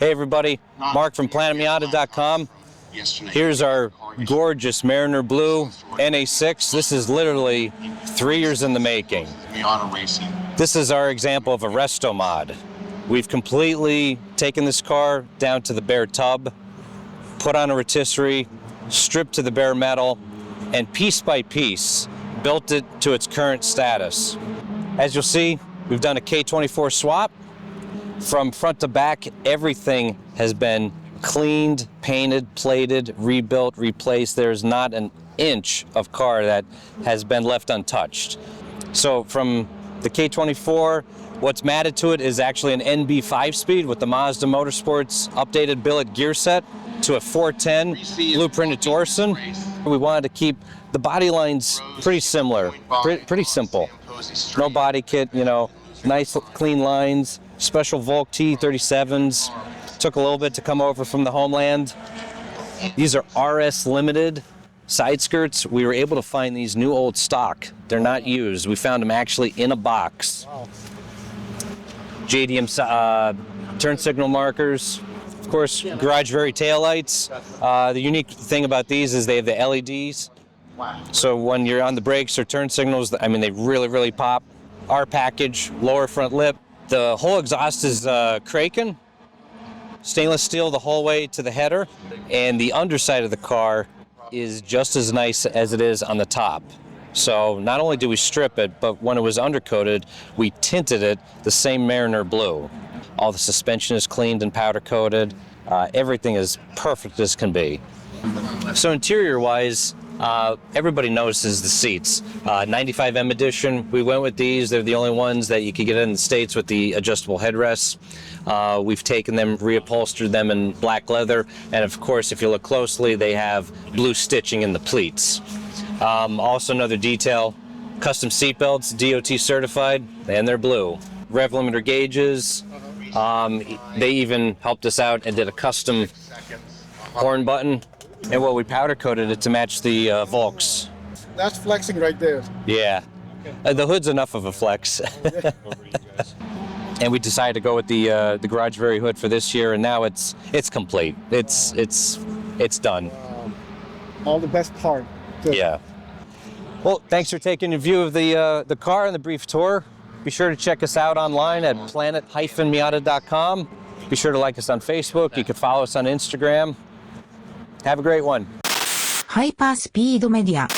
Hey everybody, Mark from PlanetMiata.com. Here's our gorgeous Mariner Blue NA6. This is literally 3 years in the making. This is our example of a resto mod. We've completely taken this car down to the bare tub, put on a rotisserie, stripped to the bare metal, and piece by piece built it to its current status. As you'll see, we've done a K24 swap. From front to back, everything has been cleaned, painted, plated, rebuilt, replaced. There's not an inch of car that has been left untouched. So from the K24, what's matted to it is actually an NB 5-speed with the Mazda Motorsports updated billet gear set to a 410 blueprinted Torsen. We wanted to keep the body lines pretty similar, pretty simple. No body kit, you know, nice clean lines. Special Volk T37s. Took a little bit to come over from the homeland. These are RS limited side skirts. We were able to find these new old stock. They're not used. We found them actually in a box. JDM turn signal markers. Of course, garage very taillights. The unique thing about these is they have the LEDs. So when you're on the brakes or turn signals, I mean, they really pop. R package, lower front lip. The whole exhaust is Kraken, stainless steel the whole way to the header, and the underside of the car is just as nice as it is on the top. So not only do we strip it, but when it was undercoated, we tinted it the same Mariner Blue. All the suspension is cleaned and powder coated. Everything is perfect as can be. So interior-wise, everybody notices the seats. 95M edition, we went with these. They're the only ones that you could get in the States with the adjustable headrests. We've taken them, reupholstered them in black leather, and of course, if you look closely, they have blue stitching in the pleats. Also another detail, custom seat belts, DOT certified, and they're blue. Rev limiter gauges. They even helped us out and did a custom horn button. And well, we powder coated it to match the Volks. That's flexing right there. Yeah, the hood's enough of a flex. And we decided to go with the Garage Very hood for this year, and now it's complete. It's done. All the best part. Good. Yeah. Well, thanks for taking a view of the car and the brief tour. Be sure to check us out online at planet-miata.com. Be sure to like us on Facebook. You can follow us on Instagram. Have a great one. ハイパースピードメディア